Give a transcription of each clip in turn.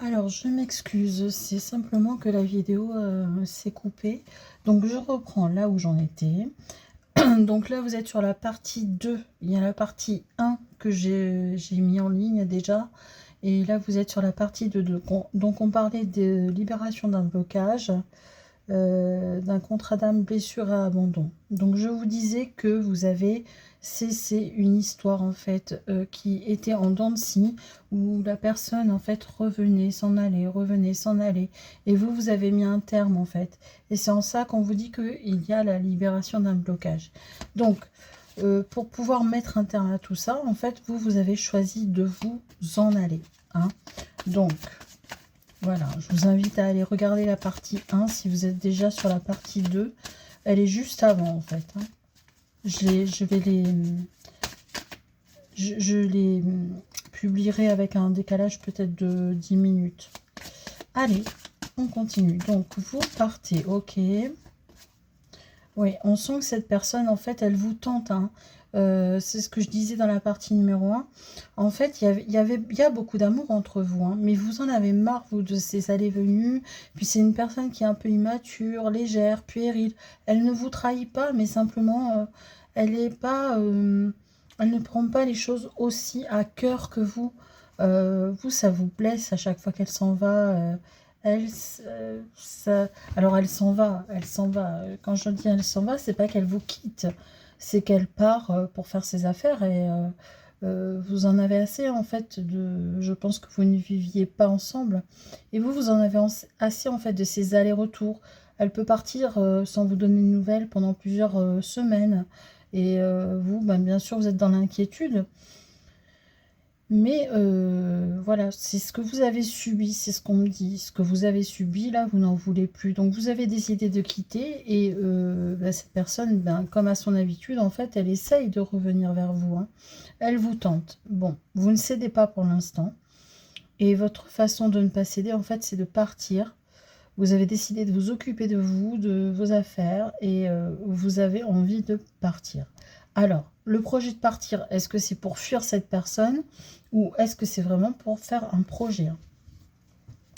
Alors, je m'excuse, c'est simplement que la vidéo s'est coupée. Donc, je reprends là où j'en étais. Donc là, vous êtes sur la partie 2. Il y a la partie 1 que j'ai mis en ligne déjà. Et là, vous êtes sur la partie 2. Donc, on parlait de libération d'un blocage, d'un contrat d'âme, blessure à abandon. Donc, je vous disais que vous avez cessé une histoire, en fait, qui était en dents de scie, où la personne, en fait, revenait, s'en allait. Et vous avez mis un terme, en fait. Et c'est en ça qu'on vous dit qu'il y a la libération d'un blocage. Donc, pour pouvoir mettre un terme à tout ça, en fait, vous avez choisi de vous en aller. Hein. Donc, voilà, je vous invite à aller regarder la partie 1 si vous êtes déjà sur la partie 2. Elle est juste avant, en fait. Hein. Je les publierai avec un décalage peut-être de 10 minutes. Allez, on continue. Donc, vous partez, ok. Oui, on sent que cette personne, en fait, elle vous tente. Hein. C'est ce que je disais dans la partie numéro 1. En fait, il y a beaucoup d'amour entre vous, hein, mais vous en avez marre, vous, de ces allées-venues. Puis c'est une personne qui est un peu immature, légère, puérile. Elle ne vous trahit pas, mais simplement, elle est pas, elle ne prend pas les choses aussi à cœur que vous. Vous, ça vous blesse à chaque fois qu'elle s'en va. Elle, alors elle s'en va, elle s'en va. Quand je dis elle s'en va, c'est pas qu'elle vous quitte, c'est qu'elle part pour faire ses affaires et vous en avez assez en fait je pense que vous ne viviez pas ensemble et vous en avez assez en fait de ces allers-retours. Elle peut partir sans vous donner de nouvelles pendant plusieurs semaines et vous, ben, bien sûr, vous êtes dans l'inquiétude. Mais voilà, c'est ce que vous avez subi, c'est ce qu'on me dit. Ce que vous avez subi, là, vous n'en voulez plus. Donc, vous avez décidé de quitter et bah, cette personne, ben, comme à son habitude, en fait, elle essaye de revenir vers vous. Hein. Elle vous tente. Bon, vous ne cédez pas pour l'instant. Et votre façon de ne pas céder, en fait, c'est de partir. Vous avez décidé de vous occuper de vous, de vos affaires et vous avez envie de partir. Alors, le projet de partir, est-ce que c'est pour fuir cette personne ou est-ce que c'est vraiment pour faire un projet? Hein,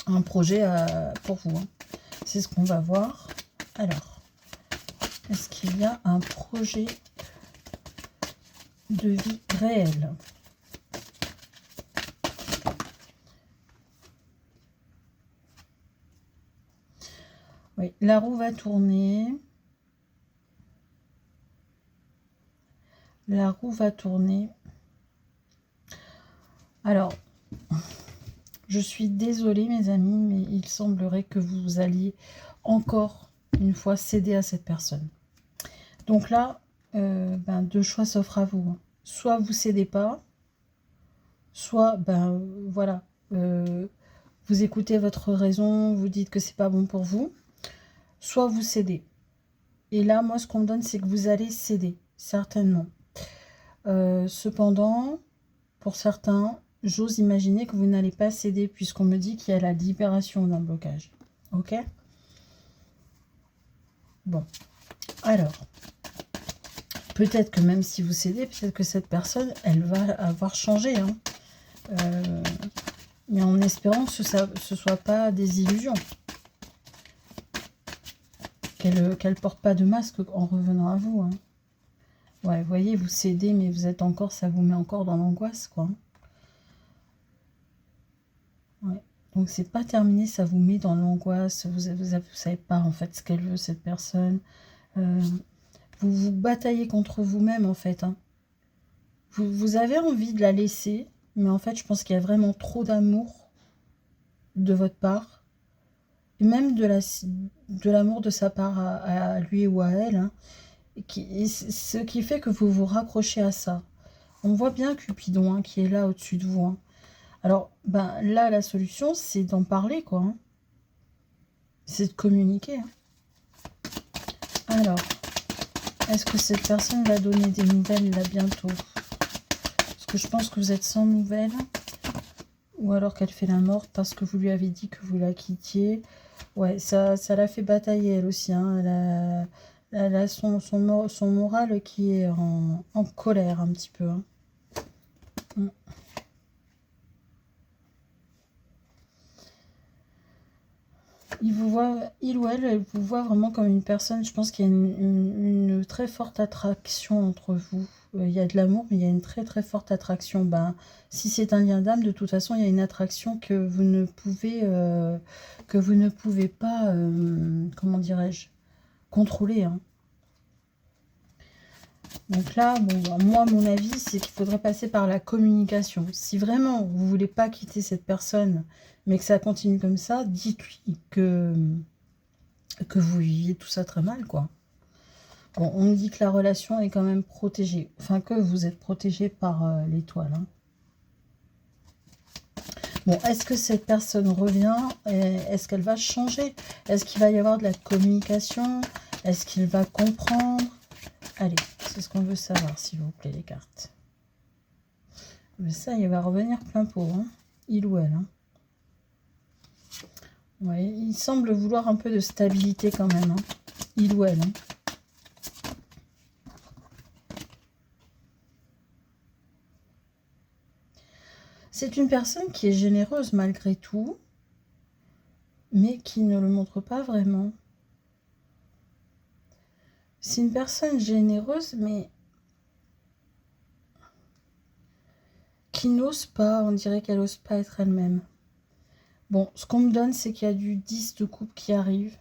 un projet pour vous. Hein. C'est ce qu'on va voir. Alors, est-ce qu'il y a un projet de vie réel? Oui, la roue va tourner. La roue va tourner. Alors, je suis désolée mes amis, mais il semblerait que vous alliez encore une fois céder à cette personne. Donc là, ben, deux choix s'offrent à vous. Hein. Soit vous cédez pas, soit ben voilà, vous écoutez votre raison, vous dites que c'est pas bon pour vous, soit vous cédez. Et là, moi, ce qu'on me donne, c'est que vous allez céder, certainement. Cependant, pour certains, j'ose imaginer que vous n'allez pas céder puisqu'on me dit qu'il y a la libération d'un blocage. Ok? Bon. Alors, peut-être que même si vous cédez, peut-être que cette personne, elle va avoir changé. Hein. Mais en espérant que ce soit pas des illusions. Qu'elle porte pas de masque en revenant à vous. Hein. Ouais, vous voyez, vous cédez, mais vous êtes encore, ça vous met encore dans l'angoisse, quoi. Ouais. Donc, c'est pas terminé, ça vous met dans l'angoisse. Vous savez pas, en fait, ce qu'elle veut, cette personne. Vous vous bataillez contre vous-même, en fait. Hein. Vous avez envie de la laisser, mais en fait, je pense qu'il y a vraiment trop d'amour de votre part. Et même de l'amour de sa part à lui ou à elle. Hein. Ce qui fait que vous vous raccrochez à ça. On voit bien Cupidon hein, qui est là au-dessus de vous. Hein. Alors, ben, là, la solution, c'est d'en parler, quoi. Hein. C'est de communiquer. Hein. Alors, est-ce que cette personne va donner des nouvelles là bientôt? Parce que je pense que vous êtes sans nouvelles. Ou alors qu'elle fait la morte parce que vous lui avez dit que vous la quittiez. Ouais, ça l'a fait batailler elle aussi. Hein. Elle a son moral qui est en colère un petit peu. Hein. il ou elle vous voit vraiment comme une personne, je pense qu'il y a une très forte attraction entre vous. Il y a de l'amour, mais il y a une très très forte attraction. Ben, si c'est un lien d'âme, de toute façon, il y a une attraction que vous ne pouvez pas, comment dirais-je, contrôler, hein. Donc là, bon, ben, moi, mon avis, c'est qu'il faudrait passer par la communication. Si vraiment vous voulez pas quitter cette personne, mais que ça continue comme ça, dites-lui que vous viviez tout ça très mal, quoi. Bon, on me dit que la relation est quand même protégée. Enfin, que vous êtes protégé par l'étoile, hein. Bon, est-ce que cette personne revient? Est-ce qu'elle va changer? Est-ce qu'il va y avoir de la communication? Est-ce qu'il va comprendre? Allez, c'est ce qu'on veut savoir, s'il vous plaît, les cartes. Mais ça, il va revenir plein pot, hein. Il ou elle, hein. Ouais, il semble vouloir un peu de stabilité quand même, hein. Il ou elle, hein. C'est une personne qui est généreuse malgré tout, mais qui ne le montre pas vraiment. C'est une personne généreuse, mais qui n'ose pas, on dirait qu'elle n'ose pas être elle-même. Bon, ce qu'on me donne, c'est qu'il y a du 10 de coupe qui arrive.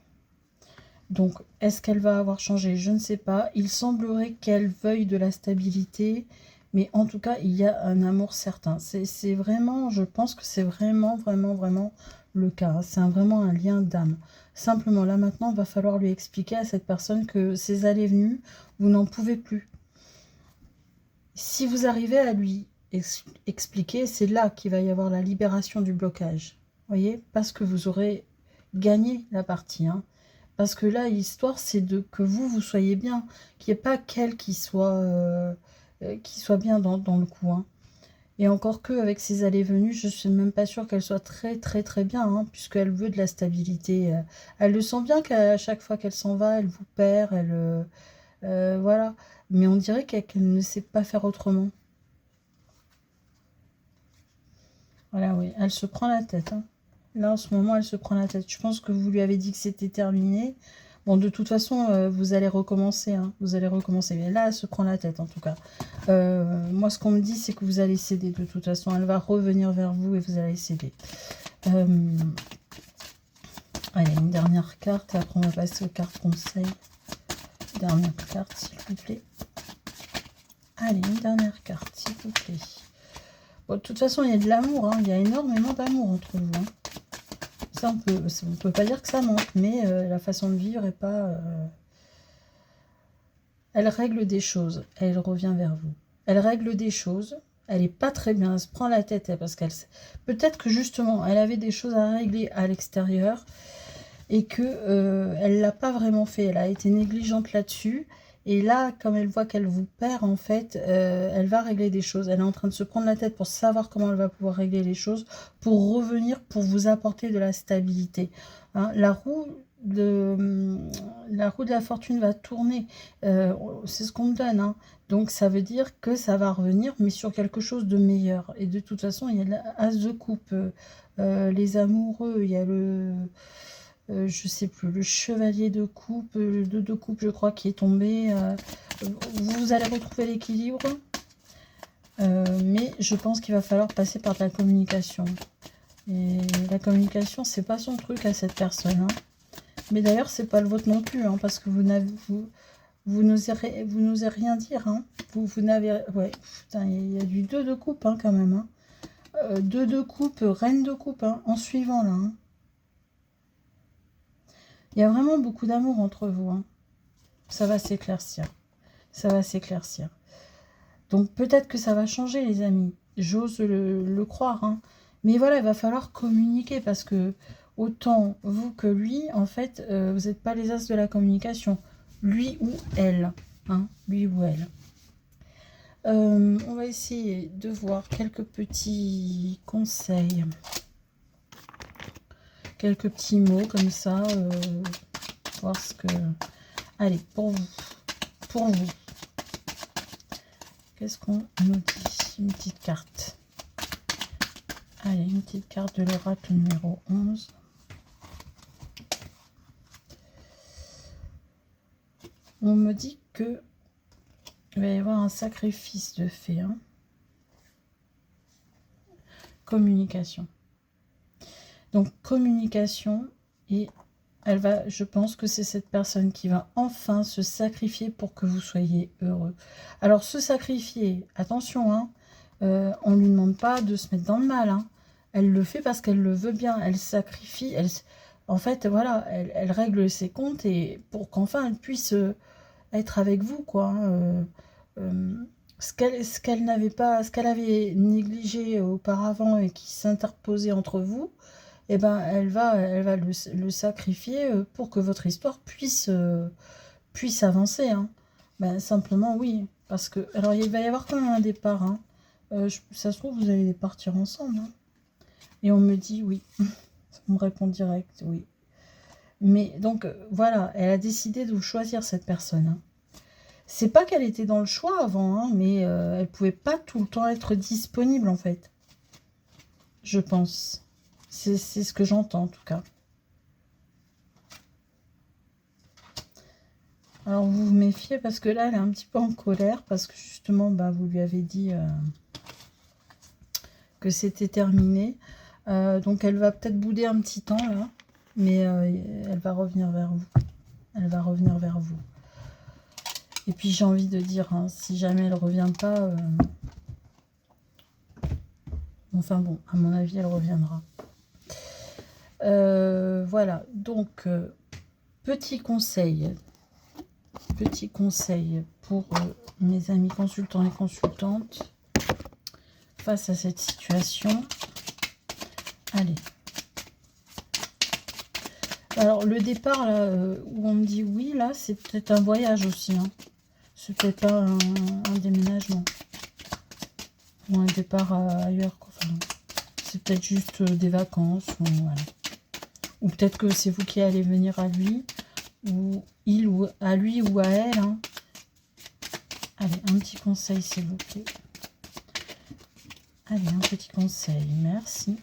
Donc, est-ce qu'elle va avoir changé? Je ne sais pas. Il semblerait qu'elle veuille de la stabilité, mais en tout cas, il y a un amour certain. C'est vraiment, je pense que c'est vraiment, vraiment, vraiment le cas. C'est vraiment un lien d'âme. Simplement, là maintenant, il va falloir lui expliquer à cette personne que ces allées-venues, vous n'en pouvez plus. Si vous arrivez à lui expliquer, c'est là qu'il va y avoir la libération du blocage. Vous voyez? Parce que vous aurez gagné la partie, hein. Parce que là, l'histoire, c'est de que vous soyez bien. Qu'il n'y ait pas qu'elle qui soit bien dans le coup, hein. Et encore que avec ses allées-venues, je ne suis même pas sûre qu'elle soit très très très bien, hein, puisqu'elle veut de la stabilité. Elle le sent bien qu'à chaque fois qu'elle s'en va, elle vous perd, voilà. Mais on dirait qu'elle ne sait pas faire autrement. Voilà, oui, elle se prend la tête, hein. Là, en ce moment, elle se prend la tête. Je pense que vous lui avez dit que c'était terminé. Bon, de toute façon, vous allez recommencer, hein. Vous allez recommencer. Mais là, elle se prend la tête, en tout cas. Moi, ce qu'on me dit, c'est que vous allez céder. De toute façon, elle va revenir vers vous et vous allez céder. Allez, une dernière carte. Et après, on va passer aux cartes conseils. Dernière carte, s'il vous plaît. Allez, une dernière carte, s'il vous plaît. Bon, de toute façon, il y a de l'amour, hein. Il y a énormément d'amour entre vous, hein. Ça, on ne peut pas dire que ça manque, mais la façon de vivre est pas... Elle règle des choses, elle revient vers vous. Elle règle des choses, elle n'est pas très bien, elle se prend la tête, parce qu'elle... Peut-être que justement, elle avait des choses à régler à l'extérieur, et que elle l'a pas vraiment fait, elle a été négligente là-dessus. Et là, comme elle voit qu'elle vous perd, en fait, elle va régler des choses. Elle est en train de se prendre la tête pour savoir comment elle va pouvoir régler les choses, pour revenir, pour vous apporter de la stabilité, hein. La roue de la fortune va tourner. C'est ce qu'on me donne, hein. Donc, ça veut dire que ça va revenir, mais sur quelque chose de meilleur. Et de toute façon, il y a l'as de coupe, les amoureux, il y a le... je sais plus, le chevalier de coupe, le 2 de coupe, je crois, qui est tombé. Vous allez retrouver l'équilibre. Mais je pense qu'il va falloir passer par de la communication. Et la communication, c'est pas son truc à cette personne, hein. Mais d'ailleurs, c'est pas le vôtre non plus, hein, parce que vous n'osez rien dire, hein. Vous n'avez... Ouais, putain, il y a du 2 de coupe, hein, quand même, hein. 2 de coupe, reine de coupe, hein, en suivant, là, hein. Il y a vraiment beaucoup d'amour entre vous, hein. Ça va s'éclaircir. Ça va s'éclaircir. Donc peut-être que ça va changer, les amis. J'ose le croire, hein. Mais voilà, il va falloir communiquer parce que autant vous que lui, en fait, vous n'êtes pas les as de la communication. Lui ou elle, hein. Lui ou elle. On va essayer de voir quelques petits conseils. Quelques petits mots comme ça. Voir ce que... Allez, pour vous. Pour vous. Qu'est-ce qu'on nous dit? Une petite carte. Allez, une petite carte de l'oracle numéro 11. On me dit que il va y avoir un sacrifice de fait. Hein. Communication. Donc, communication, et elle va, je pense que c'est cette personne qui va enfin se sacrifier pour que vous soyez heureux. Alors, se sacrifier, attention, hein, on ne lui demande pas de se mettre dans le mal. Hein. Elle le fait parce qu'elle le veut bien. Elle sacrifie. En fait, voilà, elle règle ses comptes et pour qu'enfin elle puisse être avec vous, quoi. Hein, ce qu'elle n'avait pas, ce qu'elle avait négligé auparavant et qui s'interposait entre vous, eh ben, elle va le sacrifier pour que votre histoire puisse avancer. Hein. Ben, simplement, oui. Parce que, alors, il va y avoir quand même un départ. Hein. Ça se trouve, vous allez partir ensemble. Hein. Et on me dit oui. On me répond direct, oui. Mais donc, voilà, elle a décidé de choisir cette personne. Hein. C'est pas qu'elle était dans le choix avant, hein, mais elle pouvait pas tout le temps être disponible, en fait. Je pense. C'est ce que j'entends, en tout cas. Alors, vous vous méfiez parce que là, elle est un petit peu en colère parce que, justement, bah, vous lui avez dit que c'était terminé. Donc, elle va peut-être bouder un petit temps, là. Mais elle va revenir vers vous. Elle va revenir vers vous. Et puis, j'ai envie de dire, hein, si jamais elle revient pas... Enfin bon, à mon avis, elle reviendra. Voilà, donc, petit conseil pour mes amis consultants et consultantes face à cette situation. Allez. Alors, le départ, là, où on me dit oui, là, c'est peut-être un voyage aussi. Hein. C'est peut-être pas un déménagement. Ou un départ ailleurs, quoi. Enfin, c'est peut-être juste des vacances, ou voilà. Ou peut-être que c'est vous qui allez venir à lui, ou il, ou à lui, ou à elle. Hein. Allez, un petit conseil, s'il vous plaît. Allez, un petit conseil, merci.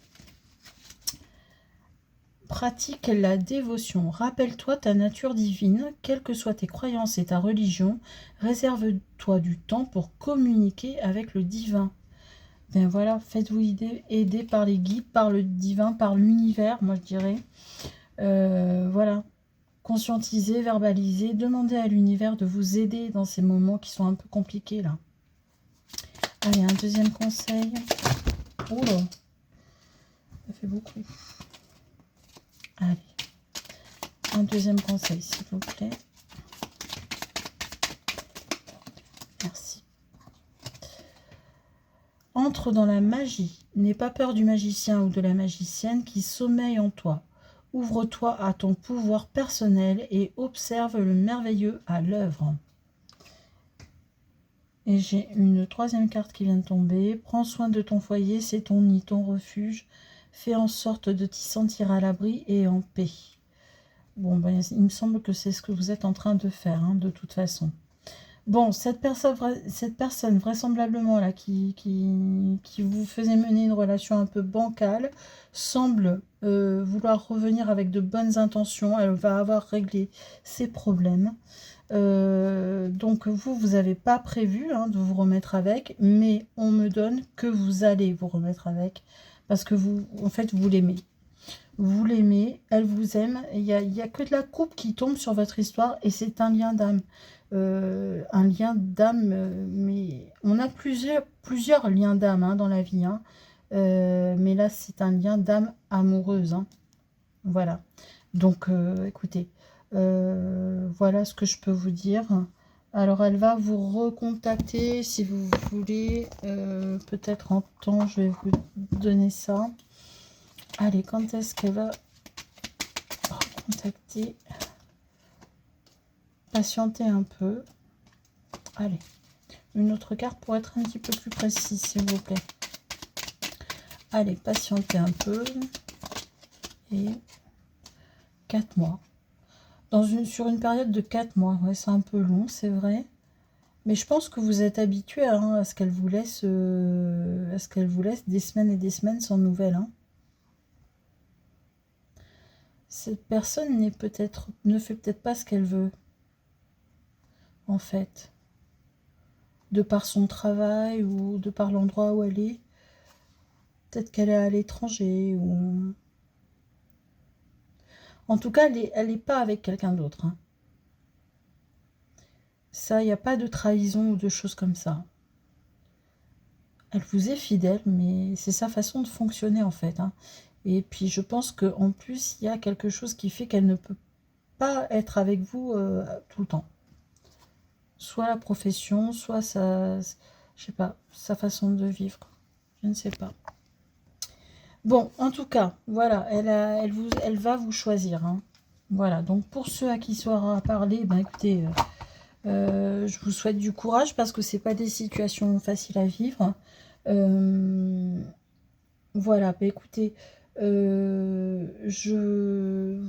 Pratique la dévotion. Rappelle-toi ta nature divine, quelles que soient tes croyances et ta religion. Réserve-toi du temps pour communiquer avec le divin. Ben voilà, faites-vous aider par les guides, par le divin, par l'univers, moi je dirais. Voilà, conscientiser, verbaliser, demandez à l'univers de vous aider dans ces moments qui sont un peu compliqués là. Allez, un deuxième conseil. Oh là, ça fait beaucoup. Allez, un deuxième conseil s'il vous plaît. Merci. Entre dans la magie. N'aie pas peur du magicien ou de la magicienne qui sommeille en toi. Ouvre-toi à ton pouvoir personnel et observe le merveilleux à l'œuvre. Et j'ai une troisième carte qui vient de tomber. Prends soin de ton foyer, c'est ton nid, ton refuge. Fais en sorte de t'y sentir à l'abri et en paix. Bon, ben, il me semble que c'est ce que vous êtes en train de faire, hein, de toute façon. Bon, cette personne vraisemblablement là, qui vous faisait mener une relation un peu bancale, semble vouloir revenir avec de bonnes intentions. Elle va avoir réglé ses problèmes. Donc vous n'avez pas prévu hein, de vous remettre avec, mais on me donne que vous allez vous remettre avec, parce que vous, en fait, vous l'aimez. Vous l'aimez, elle vous aime. Il y a que de la coupe qui tombe sur votre histoire et c'est un lien d'âme. Mais on a plusieurs liens d'âme hein, dans la vie. Hein. Mais là, c'est un lien d'âme amoureuse. Hein. Voilà. Donc, écoutez, voilà ce que je peux vous dire. Alors, elle va vous recontacter si vous voulez. Peut-être en temps, je vais vous donner ça. Allez, quand est-ce qu'elle va recontacter? Patientez un peu. Allez, une autre carte pour être un petit peu plus précise, s'il vous plaît. Allez, patientez un peu. Et 4 mois. Sur une période de 4 mois. Ouais, c'est un peu long, c'est vrai. Mais je pense que vous êtes habitué hein, à ce qu'elle vous laisse des semaines et des semaines sans nouvelles. Hein. Cette personne ne fait peut-être pas ce qu'elle veut. en fait. De par son travail ou de par l'endroit où elle est. Peut-être qu'elle est à l'étranger ou... En tout cas, elle n'est pas avec quelqu'un d'autre. Hein. Ça, il n'y a pas de trahison ou de choses comme ça. Elle vous est fidèle, mais c'est sa façon de fonctionner en fait. Hein. Et puis je pense qu'en plus, il y a quelque chose qui fait qu'elle ne peut pas être avec vous tout le temps. Soit la profession, soit sa, je sais pas, sa façon de vivre. Je ne sais pas. Bon, en tout cas, voilà, elle va vous choisir. Hein. Voilà, donc pour ceux à qui sera parlé, ben écoutez, je vous souhaite du courage parce que c'est pas des situations faciles à vivre. Voilà, bah écoutez, je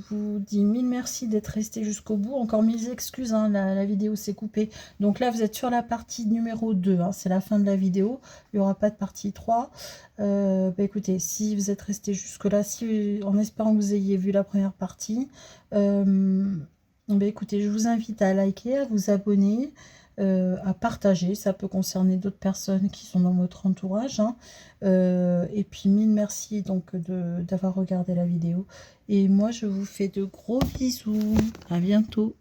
vous dis mille merci d'être resté jusqu'au bout. Encore mille excuses, hein, la vidéo s'est coupée. Donc là, vous êtes sur la partie numéro 2, hein, c'est la fin de la vidéo. Il n'y aura pas de partie 3. Bah écoutez, si vous êtes resté jusque-là, en espérant que vous ayez vu la première partie, bah écoutez, je vous invite à liker, à vous abonner. À partager, ça peut concerner d'autres personnes qui sont dans votre entourage. Hein. Et puis mille merci donc d'avoir regardé la vidéo. Et moi je vous fais de gros bisous. À bientôt.